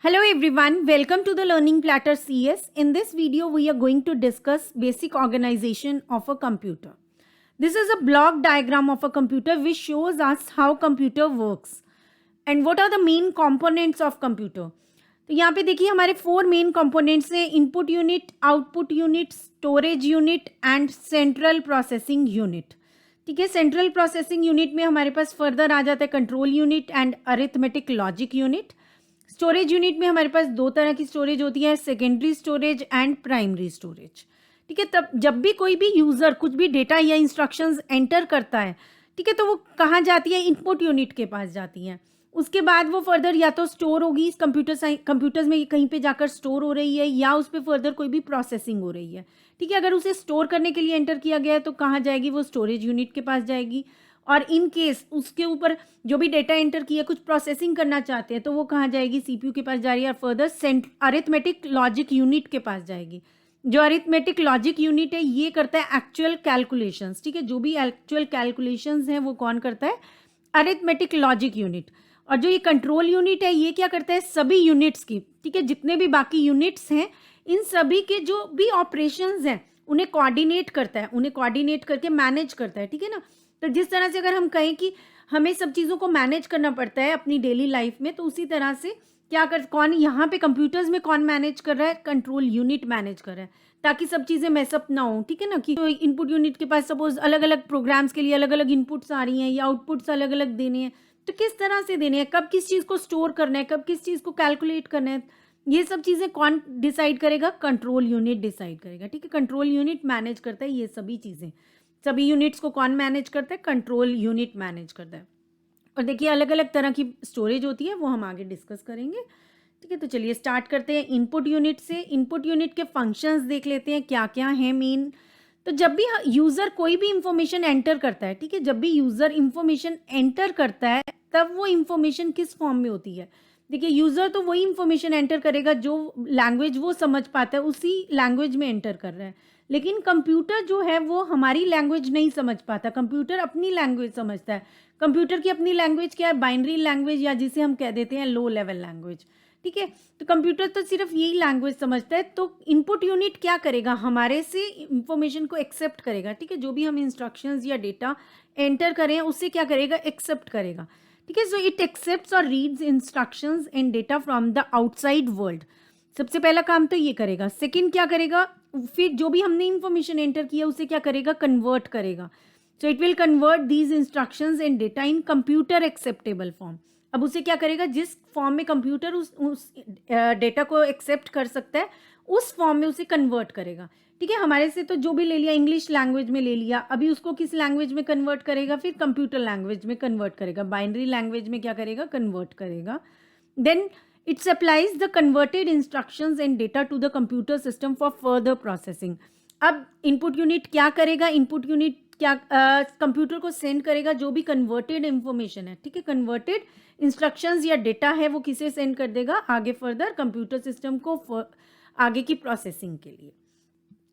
Hello everyone, welcome to the Learning Platter CS. In this video, we are going to discuss basic organization of a computer. This is a block diagram of a computer which shows us how computer works and what are the main components of computer. तो यहाँ पे देखिए हमारे 4 main components हैं input unit, output unit, storage unit and central processing unit. ठीक है, central processing unit में हमारे पास फर्दर आ जाता है control unit and arithmetic logic unit. Storage unit में हमारे पास 2 तरह की स्टोरेज होती है, secondary storage and primary storage. ठीक है, तब जब भी कोई भी यूज़र कुछ भी डेटा या इंस्ट्रक्शंस एंटर करता है, ठीक है, तो वो कहाँ जाती है, इनपुट यूनिट के पास जाती हैं. उसके बाद वो फर्दर या तो स्टोर होगी इस कंप्यूटर्स में कहीं पे जाकर स्टोर हो रही है या उस पर फर्दर कोई भी प्रोसेसिंग हो रही है. ठीक है, अगर उसे स्टोर करने के लिए एंटर किया गया है तो कहाँ जाएगी, वो स्टोरेज यूनिट के पास जाएगी. और इन केस उसके ऊपर जो भी डेटा एंटर किया कुछ प्रोसेसिंग करना चाहते हैं तो वो कहाँ जाएगी, सीपीयू के पास जा रही है और फर्दर अरिथमेटिक लॉजिक यूनिट के पास जाएगी. जो अरिथमेटिक लॉजिक यूनिट है ये करता है एक्चुअल कैलकुलेशंस. ठीक है, जो भी एक्चुअल कैलकुलेशंस हैं वो कौन करता है, अरिथमेटिक लॉजिक यूनिट. और जो ये कंट्रोल यूनिट है ये क्या करता है, सभी यूनिट्स की, ठीक है, जितने भी बाकी यूनिट्स हैं इन सभी के जो भी ऑपरेशंस हैं उन्हें कोऑर्डिनेट करता है, उन्हें कोऑर्डिनेट करके मैनेज करता है. ठीक है ना. तो जिस तरह से अगर हम कहें कि हमें सब चीज़ों को मैनेज करना पड़ता है अपनी डेली लाइफ में, तो उसी तरह से कौन यहाँ पे कंप्यूटर्स में कौन मैनेज कर रहा है, कंट्रोल यूनिट मैनेज कर रहा है, ताकि सब चीज़ें मैसअप ना हो. ठीक है ना, कि इनपुट यूनिट के पास सपोज अलग अलग प्रोग्राम्स के लिए अलग अलग इनपुट्स आ रही हैं या आउटपुट्स अलग अलग देने हैं, तो किस तरह से देने हैं, कब किस चीज़ को स्टोर करना है, कब किस चीज़ को कैलकुलेट करना है, ये सब चीज़ें कौन डिसाइड करेगा, कंट्रोल यूनिट डिसाइड करेगा. ठीक है, कंट्रोल यूनिट मैनेज करता है ये सभी चीज़ें. सभी यूनिट्स को कौन मैनेज करता है, कंट्रोल यूनिट मैनेज करता है. और देखिए अलग अलग तरह की स्टोरेज होती है वो हम आगे डिस्कस करेंगे. ठीक है, तो चलिए स्टार्ट करते हैं इनपुट यूनिट से. इनपुट यूनिट के फंक्शंस देख लेते हैं क्या क्या हैं मेन. तो जब भी यूज़र कोई भी इंफॉर्मेशन एंटर करता है, ठीक है, जब भी यूज़र इंफॉर्मेशन एंटर करता है तब वो इंफॉर्मेशन किस फॉर्म में होती है. देखिए यूज़र तो वही इंफॉर्मेशन एंटर करेगा जो लैंग्वेज वो समझ पाता है, उसी लैंग्वेज में एंटर कर रहा है. लेकिन कंप्यूटर जो है वो हमारी लैंग्वेज नहीं समझ पाता, कंप्यूटर अपनी लैंग्वेज समझता है. कंप्यूटर की अपनी लैंग्वेज क्या है, बाइनरी लैंग्वेज या जिसे हम कह देते हैं लो लेवल लैंग्वेज. ठीक है, तो कंप्यूटर तो सिर्फ यही लैंग्वेज समझता है. तो इनपुट यूनिट क्या करेगा, हमारे से इंफॉर्मेशन को एक्सेप्ट करेगा. ठीक है, जो भी हम इंस्ट्रक्शंस या डेटा एंटर करें उससे क्या करेगा, एक्सेप्ट करेगा. ठीक है, सो इट एक्सेप्ट्स और reads instructions and data from the outside world. सबसे पहला काम तो ये करेगा. सेकंड क्या करेगा, फिर जो भी हमने इंफॉर्मेशन एंटर किया उसे क्या करेगा, कन्वर्ट करेगा. So it will convert these instructions and data in computer acceptable form. अब उसे क्या करेगा, जिस फॉर्म में कंप्यूटर उस डेटा को एक्सेप्ट कर सकता है उस फॉर्म में उसे कन्वर्ट करेगा. ठीक है, हमारे से तो जो भी ले लिया इंग्लिश लैंग्वेज में ले लिया, अभी उसको किस लैंग्वेज में कन्वर्ट करेगा, फिर कंप्यूटर लैंग्वेज में कन्वर्ट करेगा, बाइनरी लैंग्वेज में क्या करेगा, कन्वर्ट करेगा. Then it supplies the converted instructions and data to the computer system for further processing. अब इनपुट यूनिट क्या करेगा, इनपुट यूनिट क्या कंप्यूटर को सेंड करेगा जो भी कन्वर्टेड इंफॉर्मेशन है. ठीक है, कन्वर्टेड इंस्ट्रक्शंस या डेटा है वो किसे सेंड कर देगा, आगे फर्दर कंप्यूटर सिस्टम को आगे की प्रोसेसिंग के लिए.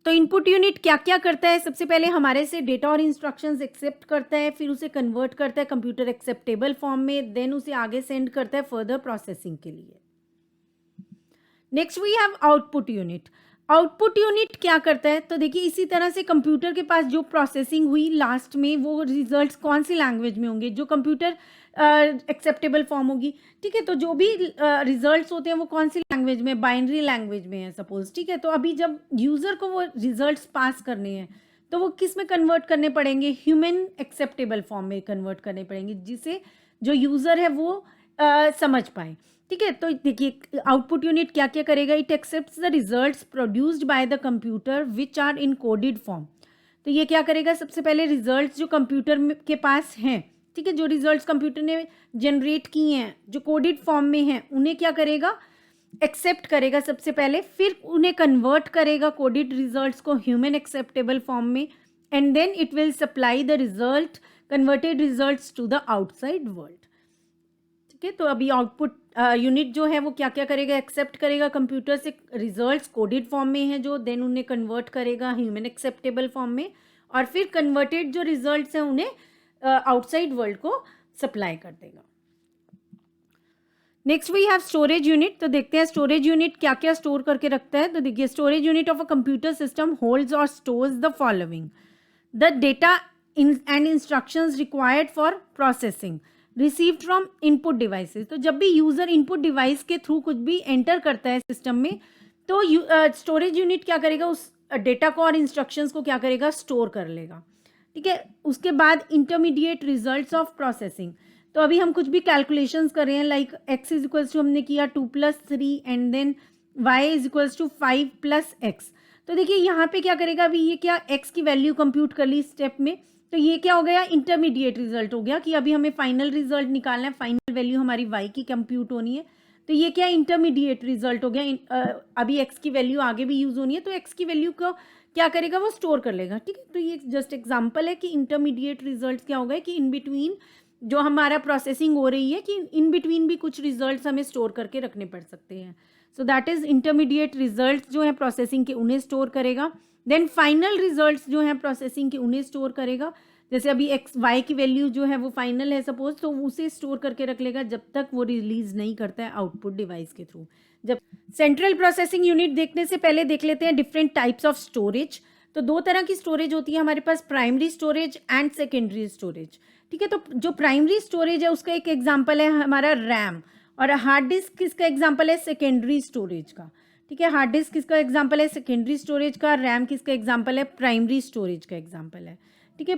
तो इनपुट यूनिट क्या क्या करता है, सबसे पहले हमारे से डेटा और इंस्ट्रक्शंस एक्सेप्ट करता है, फिर उसे कन्वर्ट करता है कंप्यूटर एक्सेप्टेबल फॉर्म में, देन उसे आगे सेंड करता है फर्दर प्रोसेसिंग के लिए. Next we have output unit. Output unit क्या करता है, तो देखिए इसी तरह से कंप्यूटर के पास जो प्रोसेसिंग हुई लास्ट में वो रिजल्ट्स कौन सी लैंग्वेज में होंगे, जो कंप्यूटर एक्सेप्टेबल फॉर्म होगी. ठीक है, तो जो भी रिजल्ट्स होते हैं वो कौन सी लैंग्वेज में, बाइनरी लैंग्वेज में है सपोज. ठीक है, तो अभी जब यूज़र को वो रिजल्ट्स पास करने हैं तो वो किस में कन्वर्ट करने पड़ेंगे, ह्यूमन एक्सेप्टेबल फॉर्म में कन्वर्ट करने पड़ेंगे, जिसे जो यूज़र है वो समझ पाए. ठीक है, तो देखिए आउटपुट यूनिट क्या क्या करेगा, it accepts the results produced by the computer which are in coded form. तो ये क्या करेगा, सबसे पहले रिजल्ट्स जो कंप्यूटर के पास हैं, ठीक है, जो रिजल्ट्स कंप्यूटर ने जनरेट किए हैं जो कोडेड फॉर्म में हैं उन्हें क्या करेगा, एक्सेप्ट करेगा सबसे पहले, फिर उन्हें कन्वर्ट करेगा कोडेड रिजल्ट्स को ह्यूमन एक्सेप्टेबल फॉर्म में, and then it will supply the result converted results to the outside world. ठीक है, तो अभी आउटपुट यूनिट जो है वो क्या क्या करेगा, एक्सेप्ट करेगा कंप्यूटर से रिजल्ट्स कोडेड फॉर्म में है जो, देन उन्हें कन्वर्ट करेगा ह्यूमन एक्सेप्टेबल फॉर्म में, और फिर कन्वर्टेड जो रिजल्ट्स हैं उन्हें आउटसाइड वर्ल्ड को सप्लाई कर देगा. Next we have storage unit. तो देखते हैं स्टोरेज यूनिट क्या क्या स्टोर करके रखता है। तो देखिए storage unit of a computer system holds और stores the following: the data and instructions required for processing received from input devices. तो जब भी यूजर इनपुट डिवाइस के थ्रू कुछ भी एंटर करता है सिस्टम में, तो स्टोरेज यूनिट क्या करेगा, उस डेटा को और इंस्ट्रक्शंस को क्या करेगा, स्टोर कर लेगा। ठीक है, उसके बाद इंटरमीडिएट रिजल्ट्स ऑफ प्रोसेसिंग। तो अभी हम कुछ भी कैलकुलेशंस कर रहे हैं, like x is equals to हमने किया 2+3 and then y is equals to 5+x। तो देखिए यहाँ पे क्या करेगा, अभी ये क्या x की वैल्यू कंप्यूट कर ली स्टेप में, तो ये क्या हो गया, इंटरमीडिएट रिजल्ट हो गया कि अभी हमें फाइनल रिजल्ट निकालना है, फाइनल वैल्यू हमारी y की कंप्यूट होनी है। तो ये क्या इंटरमीडिएट रिजल्ट हो गया, अभी x की वैल्यू आगे भी यूज होनी है, तो x की वैल्यू को क्या करेगा, वो स्टोर कर लेगा। ठीक है, तो ये जस्ट एग्जांपल है कि इंटरमीडिएट रिजल्ट क्या हो गए कि इन बिटवीन जो हमारा प्रोसेसिंग हो रही है, कि इन बिटवीन भी कुछ रिजल्ट्स हमें स्टोर करके रखने पड़ सकते हैं। So that is intermediate results जो है प्रोसेसिंग के, उन्हें स्टोर करेगा। देन फाइनल रिजल्ट्स जो है प्रोसेसिंग के, उन्हें स्टोर करेगा। जैसे अभी एक्स वाई की वैल्यू जो है वो फाइनल है सपोज, तो उसे स्टोर करके रख लेगा जब तक वो रिलीज नहीं करता है आउटपुट डिवाइस के थ्रू। जब सेंट्रल प्रोसेसिंग यूनिट देखने से पहले देख लेते हैं डिफरेंट टाइप्स ऑफ स्टोरेज। तो दो तरह की स्टोरेज होती है हमारे पास, primary storage and secondary storage. ठीक है, तो जो प्राइमरी स्टोरेज है उसका एक एग्जांपल है हमारा रैम, और हार्ड डिस्क किसका एग्जांपल है, सेकेंडरी स्टोरेज का। ठीक है, हार्ड डिस्क किसका एग्जांपल है, सेकेंडरी स्टोरेज का। रैम किसका एग्जांपल है, प्राइमरी स्टोरेज का एग्जांपल है। ठीक है,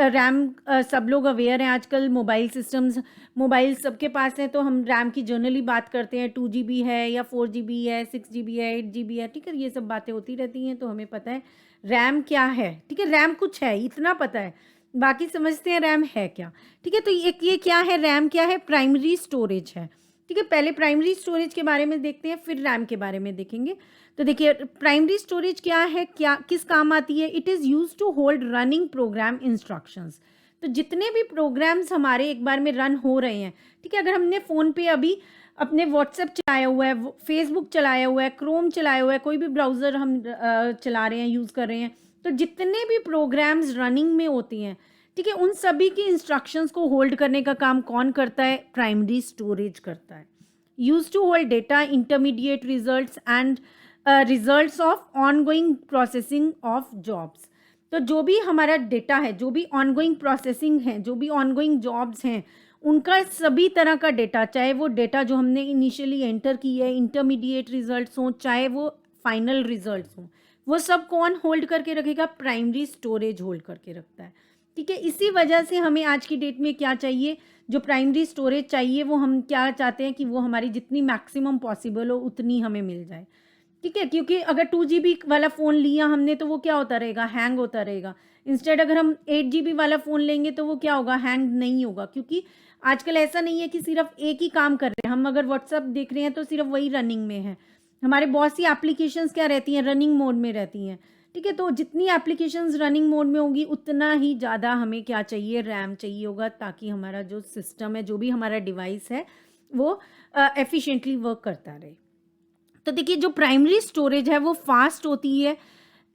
रैम सब लोग अवेयर हैं, आजकल मोबाइल सिस्टम्स, मोबाइल सबके पास हैं, तो हम रैम की जनरली बात करते हैं, 2 GB है या 4 GB है, 6 GB है, 8 GB है। ठीक है, ये सब बातें होती रहती हैं, तो हमें पता है रैम क्या है। ठीक है, रैम कुछ है, इतना पता है, बाकी समझते हैं रैम है क्या। ठीक है, तो ये क्या है, रैम क्या है, प्राइमरी स्टोरेज है। ठीक है, पहले प्राइमरी स्टोरेज के बारे में देखते हैं, फिर रैम के बारे में देखेंगे। तो देखिए प्राइमरी स्टोरेज क्या है, क्या किस काम आती है, it is use to hold running program instructions. तो जितने भी प्रोग्राम्स हमारे एक बार में रन हो रहे हैं, ठीक है, अगर हमने फ़ोन पे अभी अपने व्हाट्सएप चलाया हुआ है, फेसबुक चलाया हुआ है, क्रोम चलाया हुआ है, कोई भी ब्राउज़र हम चला रहे हैं, यूज़ कर रहे हैं, तो जितने भी प्रोग्राम्स रनिंग में होती हैं, ठीक है, उन सभी की इंस्ट्रक्शंस को होल्ड करने का काम कौन करता है, प्राइमरी स्टोरेज करता है। Use to hold data, intermediate results and results of ongoing processing of jobs. तो जो भी हमारा डेटा है, जो भी ऑनगोइंग प्रोसेसिंग है, जो भी ऑनगोइंग जॉब्स हैं, उनका सभी तरह का डेटा, चाहे वो डेटा जो हमने इनिशियली एंटर की है, इंटरमीडिएट रिजल्ट्स हों, चाहे वो फाइनल रिजल्ट्स हों, वो सब कौन होल्ड करके रखेगा, प्राइमरी स्टोरेज होल्ड करके रखता है। ठीक है, इसी वजह से हमें आज की डेट में क्या चाहिए, जो प्राइमरी स्टोरेज चाहिए, वो हम क्या चाहते हैं कि वो हमारी जितनी मैक्सिमम पॉसिबल हो उतनी हमें मिल जाए। ठीक है, क्योंकि अगर 2 GB वाला फ़ोन लिया हमने, तो वो क्या होता रहेगा, हैंग होता रहेगा। इंस्टेड अगर हम 8 GB वाला फ़ोन लेंगे तो वो क्या होगा, हैंग नहीं होगा, क्योंकि आजकल ऐसा नहीं है कि सिर्फ एक ही काम कर रहे हैं हम। अगर व्हाट्सअप देख रहे हैं तो सिर्फ वही रनिंग में है, हमारे बहुत सी एप्लीकेशंस क्या रहती हैं, रनिंग मोड में रहती हैं। ठीक है, तो जितनी एप्लीकेशंस रनिंग मोड में होंगी उतना ही ज़्यादा हमें क्या चाहिए, रैम चाहिए होगा, ताकि हमारा जो सिस्टम है, जो भी हमारा डिवाइस है, वो एफिशिएंटली वर्क करता रहे। तो देखिए जो प्राइमरी स्टोरेज है वो फास्ट होती है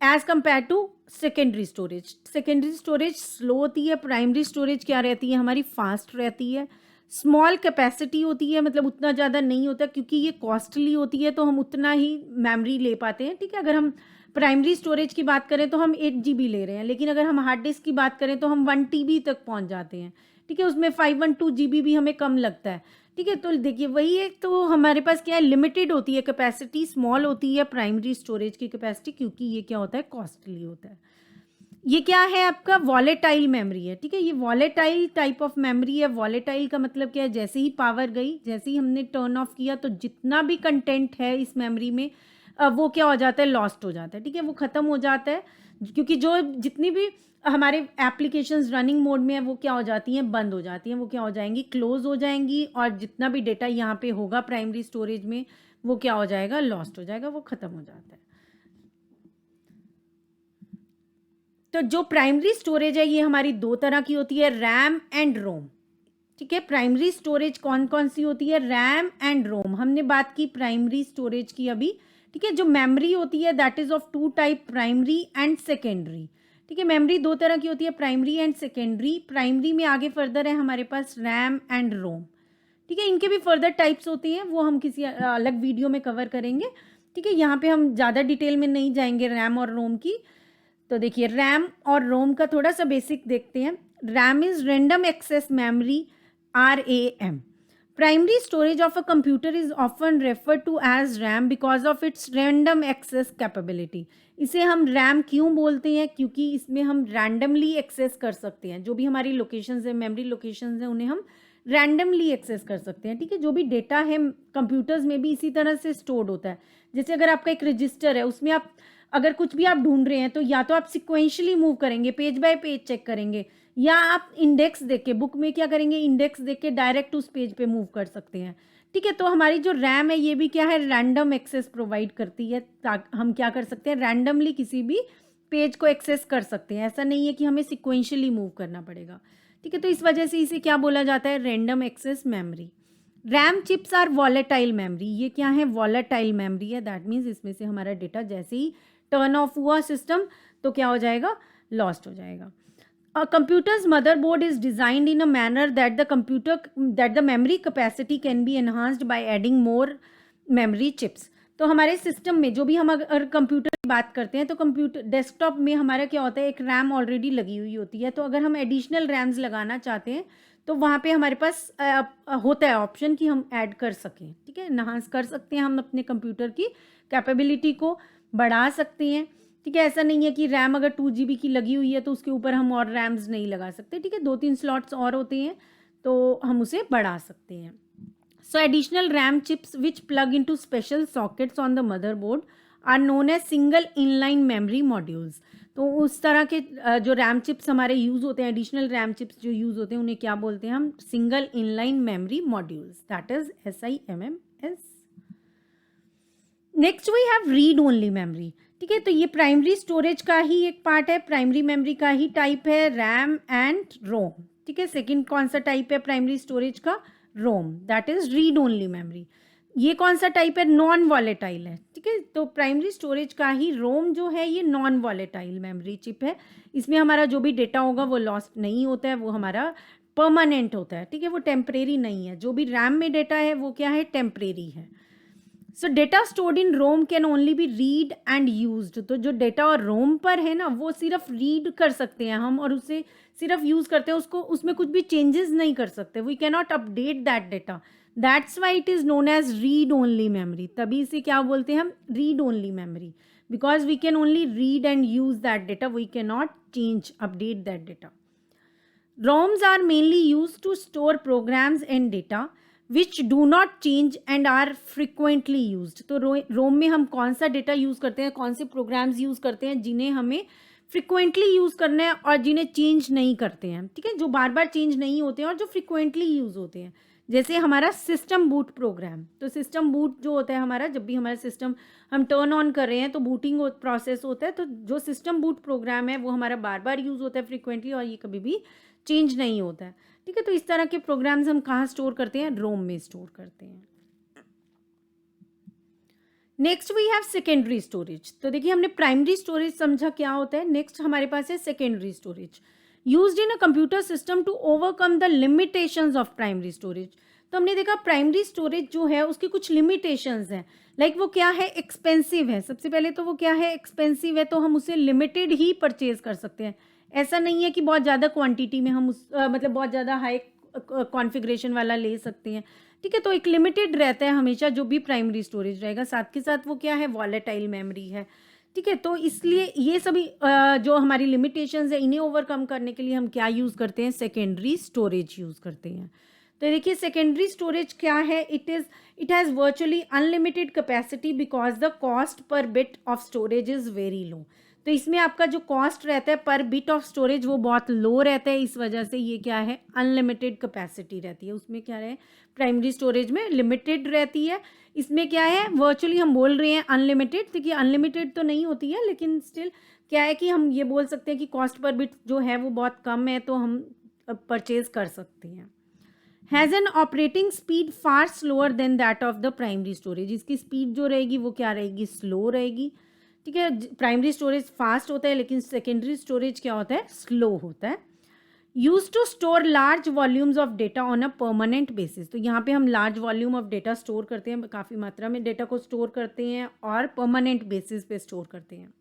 as compare to secondary storage. Secondary storage slow होती है, प्राइमरी स्टोरेज क्या रहती है, हमारी फास्ट रहती है। स्मॉल कैपेसिटी होती है, मतलब उतना ज़्यादा नहीं होता, क्योंकि ये कॉस्टली होती है तो हम उतना ही मेमोरी ले पाते हैं। ठीक है, अगर हम प्राइमरी स्टोरेज की बात करें तो हम 8 GB ले रहे हैं, लेकिन अगर हम हार्ड डिस्क की बात करें तो हम 1 TB तक पहुंच जाते हैं। ठीक है, उसमें 512 GB भी हमें कम लगता है। ठीक है, तो देखिए वही है, तो हमारे पास क्या है, लिमिटेड होती है कैपेसिटी, स्मॉल होती है प्राइमरी स्टोरेज की कैपेसिटी, क्योंकि ये क्या होता है, कॉस्टली होता है। ये क्या है, आपका वॉलेटाइल मेमोरी है। ठीक है, ये वॉलेटाइल टाइप ऑफ मेमोरी है। वॉलेटाइल का मतलब क्या है, जैसे ही पावर गई, जैसे ही हमने टर्न ऑफ किया, तो जितना भी कंटेंट है इस मेमोरी में वो क्या हो जाता है, लॉस्ट हो जाता है। ठीक है, वो ख़त्म हो जाता है, क्योंकि जो जितनी भी हमारे एप्लीकेशंस रनिंग मोड में है वो क्या हो जाती हैं, बंद हो जाती हैं, वो क्या हो जाएंगी, क्लोज हो जाएंगी, और जितना भी डेटा यहाँ पे होगा प्राइमरी स्टोरेज में वो क्या हो जाएगा, लॉस्ट हो जाएगा, वो ख़त्म हो जाता है। तो जो प्राइमरी स्टोरेज है ये हमारी दो तरह की होती है, रैम एंड रोम। ठीक है, प्राइमरी स्टोरेज कौन कौन सी होती है, रैम एंड रोम। हमने बात की प्राइमरी स्टोरेज की अभी। ठीक है, जो मेमोरी होती है that is of 2 type, primary and secondary. ठीक है, मेमोरी दो तरह की होती है, प्राइमरी एंड सेकेंडरी। प्राइमरी में आगे फर्दर है हमारे पास रैम एंड रोम। ठीक है। इनके भी फर्दर टाइप्स होते हैं, वो हम किसी अलग वीडियो में कवर करेंगे, ठीक है। यहाँ पे हम ज़्यादा डिटेल में नहीं जाएंगे रैम और रोम की। तो देखिए रैम और रोम का थोड़ा सा बेसिक देखते हैं। RAM is random access memory, RAM. Primary storage of a computer is often referred to as RAM because of its random access capability. इसे हम रैम क्यों बोलते हैं? क्योंकि इसमें हम रैंडमली एक्सेस कर सकते हैं, जो भी हमारी लोकेशंस हैं, मेमोरी लोकेशंस हैं, उन्हें हम रैंडमली एक्सेस कर सकते हैं, ठीक है। जो भी डेटा है कंप्यूटर्स में भी इसी तरह से स्टोर्ड होता है। जैसे अगर आपका एक रजिस्टर है, उसमें आप अगर कुछ भी आप ढूंढ रहे हैं तो या तो आप सिक्वेंशली मूव करेंगे, पेज बाय पेज चेक करेंगे, या आप इंडेक्स देख के, बुक में क्या करेंगे, इंडेक्स देख के डायरेक्ट उस पेज पे मूव कर सकते हैं, ठीक है। तो हमारी जो रैम है ये भी क्या है, रैंडम एक्सेस प्रोवाइड करती है, ताकि हम क्या कर सकते हैं, रैंडमली किसी भी पेज को एक्सेस कर सकते हैं। ऐसा नहीं है कि हमें सिक्वेंशली मूव करना पड़ेगा, ठीक है। तो इस वजह से इसे क्या बोला जाता है, random access memory. RAM chips are volatile memory. ये क्या है, वॉलेटाइल मेमोरी है। दैट मीन्स इसमें से हमारा डेटा जैसे ही टर्न ऑफ हुआ सिस्टम तो क्या हो जाएगा, लॉस्ट हो जाएगा। A computer's motherboard is designed in a manner that the memory capacity can be enhanced by adding more memory chips. तो हमारे सिस्टम में जो भी हम अगर कंप्यूटर की बात करते हैं तो कंप्यूटर डेस्कटॉप में हमारा क्या होता है, एक रैम ऑलरेडी लगी हुई होती है। तो अगर हम एडिशनल रैम्स लगाना चाहते हैं तो वहाँ पे हमारे पास होता है ऑप्शन कि हम ऐड कर सकें, ठीक है, इन्हांस कर सकते हैं, हम अपने कंप्यूटर की कैपेबिलिटी को बढ़ा सकते हैं, ठीक है। ऐसा नहीं है कि रैम अगर 2 GB की लगी हुई है तो उसके ऊपर हम और रैम्स नहीं लगा सकते, ठीक है। 2-3 स्लॉट्स और होते हैं तो हम उसे बढ़ा सकते हैं। So additional RAM chips which plug into special sockets on the motherboard are known as single inline memory modules. तो उस तरह के जो रैम चिप्स हमारे यूज़ होते हैं, एडिशनल रैम चिप्स जो यूज़ होते हैं, उन्हें क्या बोलते हैं हम, single inline memory modules, that is SIMMS। Next we have read only memory, ठीक है। तो ये प्राइमरी स्टोरेज का ही एक पार्ट है, प्राइमरी मेमोरी का ही टाइप है रैम एंड रोम, ठीक है। सेकंड कौन सा टाइप है प्राइमरी स्टोरेज का, ROM, that is read only memory. ये कौन सा टाइप है, नॉन वॉलेटाइल है, ठीक है। तो प्राइमरी स्टोरेज का ही रोम जो है ये नॉन वॉलेटाइल मेमोरी चिप है। इसमें हमारा जो भी डेटा होगा वो लॉस्ट नहीं होता है, वो हमारा परमानेंट होता है, ठीक है, वो टेम्परेरी नहीं है। जो भी रैम में डेटा है वो क्या है, टेम्परेरी है। So data stored in ROM can only be read and used. तो जो डेटा और रोम पर है ना वो सिर्फ रीड कर सकते हैं हम, और उसे सिर्फ यूज़ करते हैं, उसको उसमें कुछ भी चेंजेस नहीं कर सकते। We can not update that data, that's why it is known as read only memory. तभी इसे क्या बोलते हैं हम, read only memory, because we can only read and use that data, we can not change update that data. ROMs are mainly used to store programs and data which do not change and are frequently used. तो रोम में हम कौन सा data use करते हैं, कौन से programmes use करते हैं जिन्हें हमें फ्रिक्वेंटली यूज़ करना है और जिन्हें चेंज नहीं करते हैं, ठीक है, जो बार बार चेंज नहीं होते हैं और जो फ्रिक्वेंटली यूज़ होते हैं। जैसे हमारा सिस्टम बूट प्रोग्राम, तो सिस्टम बूट जो होता है हमारा, जब भी हमारा सिस्टम हम टर्न ऑन कर रहे हैं तो बूटिंग प्रोसेस होता है। तो जो सिस्टम बूट प्रोग्राम है वो हमारा बार बार यूज़ होता है फ्रिक्वेंटली, और ये कभी भी चेंज नहीं होता है, ठीक है। तो इस तरह के प्रोग्राम्स हम कहाँ स्टोर करते हैं, रोम में स्टोर करते हैं। Next we have secondary storage. तो देखिए हमने प्राइमरी स्टोरेज समझा क्या होता है, नेक्स्ट हमारे पास है secondary storage, used in a computer system to overcome the limitations of primary storage. तो हमने देखा प्राइमरी स्टोरेज जो है उसकी कुछ लिमिटेशंस हैं, लाइक वो क्या है, एक्सपेंसिव है। सबसे पहले तो वो क्या है, एक्सपेंसिव है, तो हम उसे लिमिटेड ही परचेज कर सकते हैं। ऐसा नहीं है कि बहुत ज़्यादा क्वांटिटी में हम मतलब बहुत ज़्यादा हाई कॉन्फ़िगरेशन वाला ले सकते हैं, ठीक है। तो एक लिमिटेड रहता है हमेशा जो भी प्राइमरी स्टोरेज रहेगा, साथ के साथ वो क्या है, वॉलेटाइल मेमोरी है, ठीक है। तो इसलिए ये सभी जो हमारी लिमिटेशंस है इन्हें ओवरकम करने के लिए हम क्या यूज़ करते हैं, सेकेंडरी स्टोरेज यूज़ करते हैं। तो देखिए सेकेंडरी स्टोरेज क्या है, it has virtually unlimited capacity because the cost per bit of storage is very low. तो इसमें आपका जो कॉस्ट रहता है पर बिट ऑफ स्टोरेज वो बहुत लो रहता है, इस वजह से ये क्या है, अनलिमिटेड कैपेसिटी रहती है। उसमें क्या है, प्राइमरी स्टोरेज में लिमिटेड रहती है, इसमें क्या है, वर्चुअली हम बोल रहे हैं अनलिमिटेड। देखिए अनलिमिटेड तो नहीं होती है, लेकिन स्टिल क्या है कि हम ये बोल सकते हैं कि कॉस्ट पर बिट जो है वो बहुत कम है, तो हम परचेज कर सकते हैं। Has an operating speed far slower then that of the primary storage. इसकी स्पीड जो रहेगी वो क्या रहेगी, स्लो रहेगी, ठीक है। प्राइमरी स्टोरेज फास्ट होता है लेकिन सेकेंडरी स्टोरेज क्या होता है, स्लो होता है। Use to store large volumes of data on a permanent basis. तो यहाँ पे हम large volume of data store करते हैं, काफ़ी मात्रा में डेटा को स्टोर करते हैं और परमानेंट बेसिस पे स्टोर करते हैं,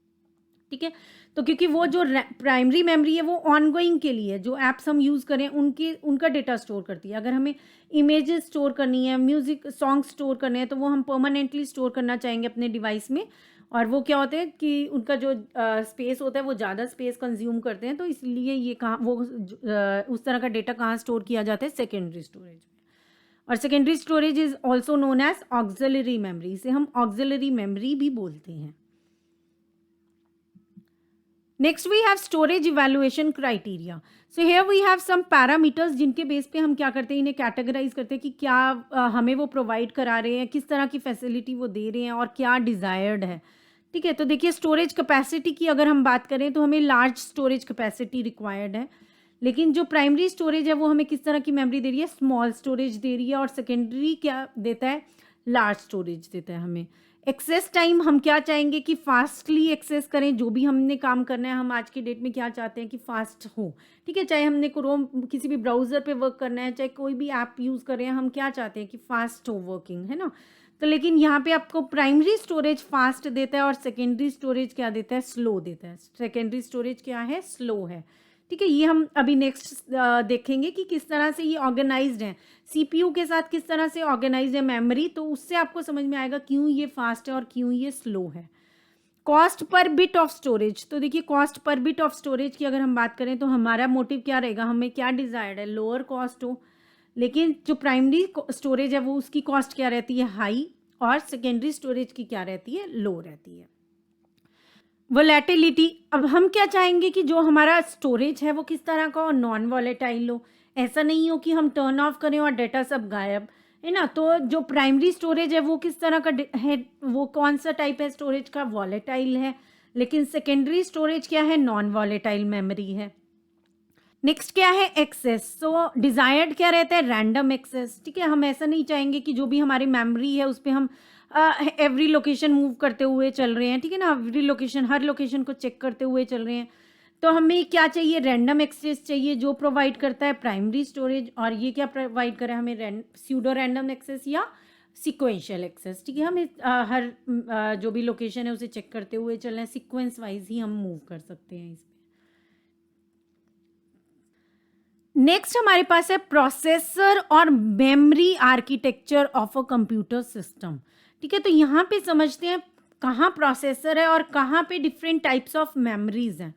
ठीक है। तो क्योंकि वो जो प्राइमरी मेमोरी है वो ऑनगोइंग के लिए, जो एप्स हम यूज़ करें उनका डेटा स्टोर करती है। अगर हमें इमेजेस स्टोर करनी है, म्यूजिक सॉन्ग स्टोर करने हैं, तो वो हम परमानेंटली स्टोर करना चाहेंगे अपने डिवाइस में, और वो क्या होते हैं कि उनका जो स्पेस होता है वो ज़्यादा स्पेस कंज्यूम करते हैं। तो इसलिए ये कहाँ वो उस तरह का डेटा कहाँ स्टोर किया जाता है, सेकेंडरी स्टोरेज में। और secondary storage is also known as auxiliary memory, इसे हम ऑक्सिलरी मेमोरी भी बोलते हैं। Next we have storage evaluation criteria. So here we have some parameters जिनके बेस पे हम क्या करते हैं, इन्हें कैटेगराइज करते हैं कि क्या हमें वो प्रोवाइड करा रहे हैं, किस तरह की फैसिलिटी वो दे रहे हैं और क्या डिज़ायर्ड है, ठीक है। तो देखिए स्टोरेज कैपेसिटी की अगर हम बात करें तो हमें लार्ज स्टोरेज कैपेसिटी रिक्वायर्ड है, लेकिन जो प्राइमरी स्टोरेज है वो हमें किस तरह की मेमोरी दे रही है, स्मॉल स्टोरेज दे रही है, और सेकेंडरी क्या देता है, लार्ज स्टोरेज देता है हमें। एक्सेस टाइम हम क्या चाहेंगे कि फास्टली एक्सेस करें, जो भी हमने काम करना है हम आज की डेट में क्या चाहते हैं कि फास्ट हो, ठीक है। चाहे हमने क्रोम किसी भी ब्राउज़र पे वर्क करना है, चाहे कोई भी ऐप यूज़ करें, हम क्या चाहते हैं कि फास्ट हो वर्किंग, है ना। तो लेकिन यहाँ पे आपको प्राइमरी स्टोरेज फास्ट देता है और सेकेंडरी स्टोरेज क्या देता है, स्लो देता है। सेकेंडरी स्टोरेज क्या है, स्लो है, ठीक है। ये हम अभी नेक्स्ट देखेंगे कि किस तरह से ये ऑर्गेनाइज्ड है, सीपीयू के साथ किस तरह से ऑर्गेनाइज्ड है मेमोरी, तो उससे आपको समझ में आएगा क्यों ये फास्ट है और क्यों ये स्लो है। Cost per bit of storage, तो देखिए cost per bit of storage की अगर हम बात करें तो हमारा मोटिव क्या रहेगा, हमें क्या डिज़ायर्ड है, लोअर कॉस्ट हो। लेकिन जो प्राइमरी स्टोरेज है वो उसकी कॉस्ट क्या रहती है, हाई, और सेकेंडरी स्टोरेज की क्या रहती है, लो रहती है। वोलेटिलिटी, अब हम क्या चाहेंगे कि जो हमारा स्टोरेज है वो किस तरह का हो, नॉन वॉलेटाइल हो। ऐसा नहीं हो कि हम टर्न ऑफ करें और डेटा सब गायब, है ना। तो जो प्राइमरी स्टोरेज है वो किस तरह का है, वो कौन सा टाइप है स्टोरेज का, वॉलेटाइल है। लेकिन सेकेंडरी स्टोरेज क्या है, नॉन वॉलेटाइल मेमोरी है। नेक्स्ट क्या है, एक्सेस। सो डिजायर्ड क्या रहता है, रैंडम एक्सेस, ठीक है। हम ऐसा नहीं चाहेंगे कि जो भी हमारी मेमोरी है उस पर हम एवरी लोकेशन मूव करते हुए चल रहे हैं, ठीक है ना, एवरी लोकेशन, हर लोकेशन को चेक करते हुए चल रहे हैं। तो हमें क्या चाहिए, रैंडम एक्सेस चाहिए, जो प्रोवाइड करता है प्राइमरी स्टोरेज। और ये क्या प्रोवाइड करे हमें, स्यूडो रैंडम एक्सेस या सिक्वेंशियल एक्सेस, ठीक है। हमें हर जो भी लोकेशन है उसे चेक करते हुए चलना है, सिक्वेंस वाइज ही हम मूव कर सकते हैं इस। नेक्स्ट हमारे पास है प्रोसेसर और memory architecture of a computer system, ठीक है। तो यहाँ पे समझते हैं कहाँ प्रोसेसर है और कहाँ पे डिफरेंट टाइप्स ऑफ मेमोरीज हैं,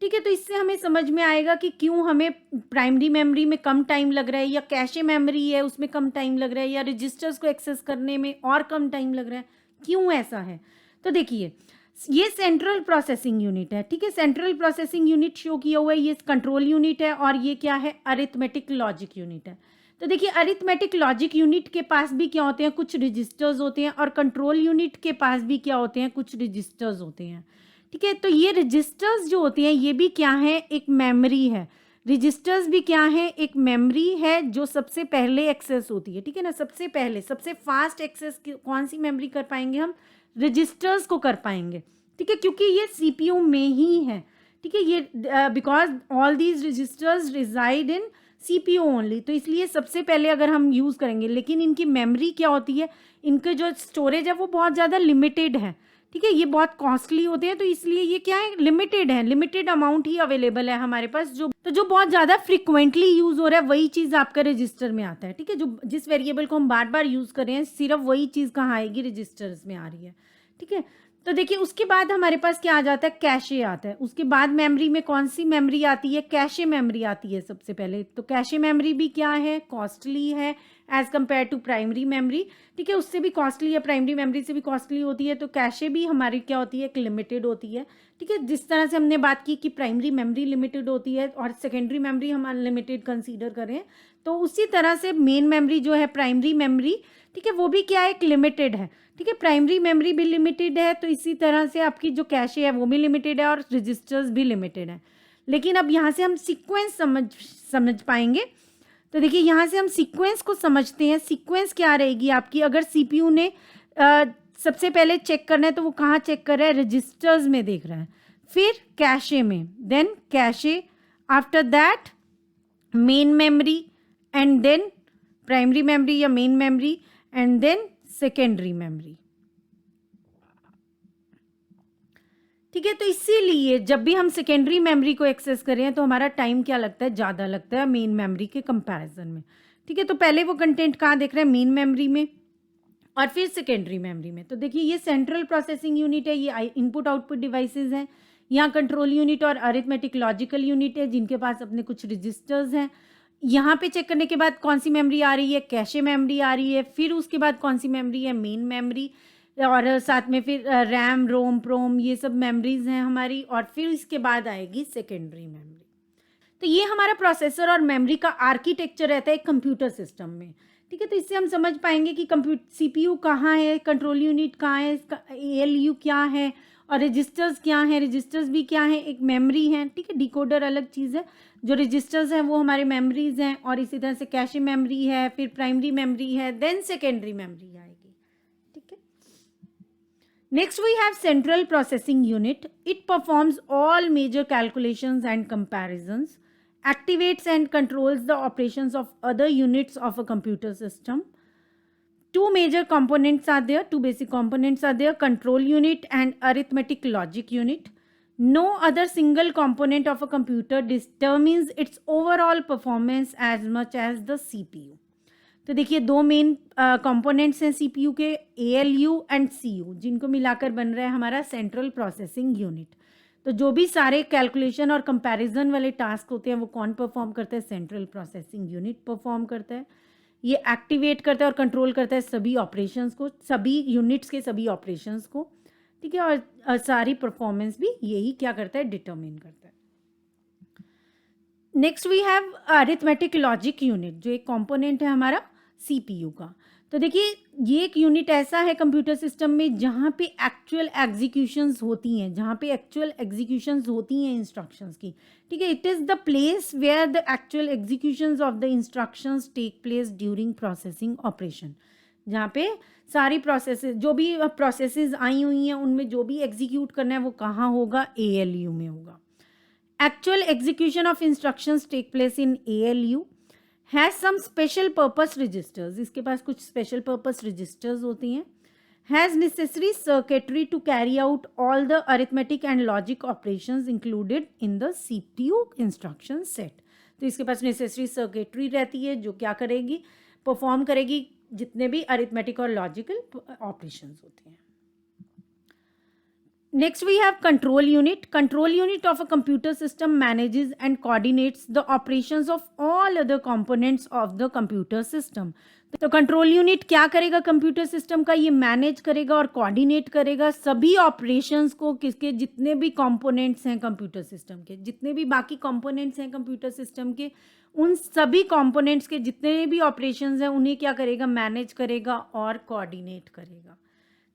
ठीक है। तो इससे हमें समझ में आएगा कि क्यों हमें प्राइमरी मेमोरी में कम टाइम लग रहा है, या कैशे मेमोरी है उसमें कम टाइम लग रहा है, या रजिस्टर्स को एक्सेस करने में और कम टाइम लग रहा है, क्यों ऐसा है। तो देखिए ये सेंट्रल प्रोसेसिंग यूनिट है, ठीक है। सेंट्रल प्रोसेसिंग यूनिट शो किया हुआ है, ये कंट्रोल यूनिट है, और ये क्या है, अरिथमेटिक लॉजिक यूनिट है। तो देखिए अरिथमेटिक लॉजिक यूनिट के पास भी क्या होते हैं, कुछ रजिस्टर्स होते हैं, और कंट्रोल यूनिट के पास भी क्या होते हैं, कुछ रजिस्टर्स होते हैं, ठीक है। तो ये रजिस्टर्स जो होते हैं ये भी क्या है, एक मेमोरी है। रजिस्टर्स भी क्या है, एक मेमोरी है जो सबसे पहले एक्सेस होती है, ठीक है ना। सबसे पहले सबसे फास्ट एक्सेस कौन सी मेमोरी कर पाएंगे हम, रजिस्टर्स को कर पाएंगे, ठीक है, क्योंकि ये सीपीयू में ही है, ठीक है। ये because all these registers reside in CPU only, तो इसलिए सबसे पहले अगर हम यूज़ करेंगे। लेकिन इनकी मेमोरी क्या होती है, इनके जो स्टोरेज है वो बहुत ज़्यादा लिमिटेड है, ठीक है। ये बहुत कॉस्टली होते हैं, तो इसलिए ये क्या है, लिमिटेड है, लिमिटेड अमाउंट ही अवेलेबल है हमारे पास। जो बहुत ज़्यादा फ्रिक्वेंटली यूज़ हो रहा है वही चीज़ आपका रजिस्टर में आता है, ठीक है। जो जिस वेरिएबल को हम बार बार यूज़ कर रहे हैं सिर्फ वही चीज़ कहाँ आएगी, रजिस्टर्स में आ रही है, ठीक है। तो देखिए उसके बाद हमारे पास क्या आ जाता है, कैशे आता है। उसके बाद मेमोरी में कौन सी मेमोरी आती है, कैशे मेमोरी आती है सबसे पहले। तो कैशे मेमोरी भी क्या है, कॉस्टली है as compare to primary memory, ठीक है। उससे भी कॉस्टली है, प्राइमरी मेमोरी से भी कॉस्टली होती है। तो कैशे भी हमारी क्या होती है, एक लिमिटेड होती है, ठीक है। जिस तरह से हमने बात की कि प्राइमरी मेमोरी लिमिटेड होती है और सेकेंडरी मेमोरी हम अनलिमिटेड कंसीडर करें, तो उसी तरह से मेन मेमोरी जो है प्राइमरी मेमोरी, ठीक है, वो भी क्या है, एक लिमिटेड है, ठीक है। प्राइमरी मेमोरी भी लिमिटेड है, तो इसी तरह से आपकी जो कैशे है वो भी लिमिटेड है और रजिस्टर्स भी लिमिटेड है। लेकिन अब यहाँ से हम सीक्वेंस समझ पाएंगे। तो देखिए यहाँ से हम सीक्वेंस को समझते हैं। सीक्वेंस क्या रहेगी आपकी, अगर सीपीयू ने सबसे पहले चेक करना है तो वो कहाँ चेक कर रहा है, रजिस्टर्स में देख रहा है, फिर कैशे में, then cache, after that main memory and then primary memory या main memory and then secondary memory. ठीक है, तो इसीलिए जब भी हम सेकेंडरी मेमोरी को एक्सेस कर रहे हैं तो हमारा टाइम क्या लगता है, ज़्यादा लगता है मेन मेमोरी के कंपैरिजन में। ठीक है, तो पहले वो कंटेंट कहाँ देख रहे हैं, मेन मेमोरी में, और फिर सेकेंडरी मेमोरी में। तो देखिए ये सेंट्रल प्रोसेसिंग यूनिट है, ये इनपुट आउटपुट डिवाइसेस हैं। यहाँ कंट्रोल यूनिट और अरिथमेटिक लॉजिकल यूनिट है जिनके पास अपने कुछ रजिस्टर्स हैं। यहाँ पे चेक करने के बाद कौन सी मेमोरी आ रही है, कैशे मेमोरी आ रही है, फिर उसके बाद कौन सी मेमोरी है, मेन मेमोरी, और साथ में फिर रैम रोम प्रोम ये सब मेमोरीज हैं हमारी, और फिर इसके बाद आएगी सेकेंडरी मेमोरी। तो ये हमारा प्रोसेसर और मेमोरी का आर्किटेक्चर रहता है एक कंप्यूटर सिस्टम में। ठीक है, तो इससे हम समझ पाएंगे कि सीपीयू कहाँ है, कंट्रोल यूनिट कहाँ है, इसका एएलयू क्या है, और रजिस्टर्स क्या हैं, रजिस्टर्स भी क्या हैं, एक मेमोरी है। ठीक है, डिकोडर अलग चीज़ है, जो रजिस्टर्स हैं वो हमारे मेमोरीज हैं, और इसी तरह से कैशे मेमोरी है, फिर प्राइमरी मेमोरी है, देन सेकेंडरी मेमोरी आएगी। ठीक है, next we have central processing unit. It performs all major calculations and comparisons, activates and controls the operations of other units of a computer system. Two major components are there, two basic components are there, control unit and arithmetic logic unit. No other single component of a computer determines its overall performance as much as the CPU. तो देखिए दो main components हैं CPU के, ALU and CU, जिनको मिलाकर बन रहा है हमारा सेंट्रल प्रोसेसिंग यूनिट। तो जो भी सारे कैलकुलेशन और कंपैरिजन वाले टास्क होते हैं वो कौन परफॉर्म करता है, सेंट्रल प्रोसेसिंग यूनिट परफॉर्म करता है। ये एक्टिवेट करता है और कंट्रोल करता है सभी ऑपरेशंस को, सभी यूनिट्स के सभी ऑपरेशंस को। ठीक है, और सारी परफॉर्मेंस भी यही क्या करता है, डिटरमिन करता है। Next we have arithmetic logic unit, जो एक कंपोनेंट है हमारा सीपीयू का। तो देखिए ये एक यूनिट ऐसा है कंप्यूटर सिस्टम में जहाँ पे एक्चुअल एग्जीक्यूशंस होती हैं, जहाँ पे एक्चुअल एग्जीक्यूशंस होती हैं इंस्ट्रक्शंस की। ठीक है, it is the place where the actual executions of the instructions take place during processing operation, जहाँ पे सारी प्रोसेसेस, जो भी प्रोसेसेस आई हुई हैं उनमें जो भी एग्जीक्यूट करना है वो कहाँ होगा, एएलयू में होगा। Actual execution of instructions take place in ALU, has some special purpose registers, इसके पास कुछ special purpose registers होती हैं, has necessary circuitry to carry out all the arithmetic and logic operations included in the CPU instruction set. तो इसके पास necessary circuitry रहती है जो क्या करेगी, perform करेगी जितने भी arithmetic और logical operations होते हैं। Next we have control unit. Control unit of a computer system manages and coordinates the operations of all other components of the computer system. तो कंट्रोल यूनिट क्या करेगा कंप्यूटर सिस्टम का, ये manage करेगा और coordinate करेगा सभी ऑपरेशंस को, किसके, जितने भी कंपोनेंट्स हैं कंप्यूटर सिस्टम के, जितने भी बाकी कंपोनेंट्स हैं कंप्यूटर सिस्टम के, उन सभी कंपोनेंट्स के जितने भी ऑपरेशंस हैं उन्हें क्या करेगा, मैनेज करेगा और कोऑर्डिनेट करेगा।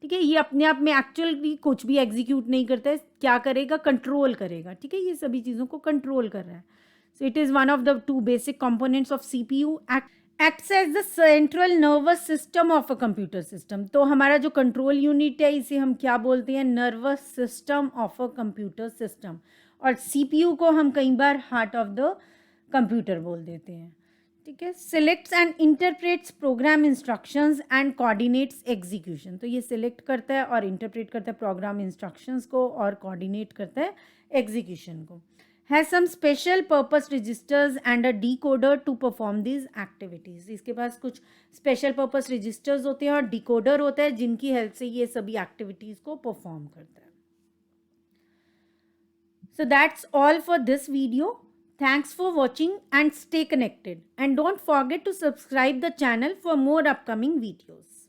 ठीक है, ये अपने आप में एक्चुअली कुछ भी एग्जीक्यूट नहीं करता है, क्या करेगा, कंट्रोल करेगा। ठीक है, ये सभी चीज़ों को कंट्रोल कर रहा है। So it is one of the two basic components of CPU, acts as the central nervous system of a computer system. तो हमारा जो कंट्रोल यूनिट है इसे हम क्या बोलते हैं, nervous system of a computer system, और सीपीयू को हम कई बार हार्ट ऑफ द कंप्यूटर बोल देते हैं। ठीक है, selects and interprets program instructions and coordinates execution. तो ये सिलेक्ट करता है और इंटरप्रेट करता है प्रोग्राम इंस्ट्रक्शंस को और कोऑर्डिनेट करता है एग्जीक्यूशन को। Has some special purpose registers and a decoder to perform this activities. इसके पास कुछ स्पेशल पर्पस रजिस्टर्स होते हैं और डिकोडर होता है जिनकी हेल्प से ये सभी एक्टिविटीज को परफॉर्म करता है। So that's all for this video. Thanks for watching and stay connected. And don't forget to subscribe the channel for more upcoming videos.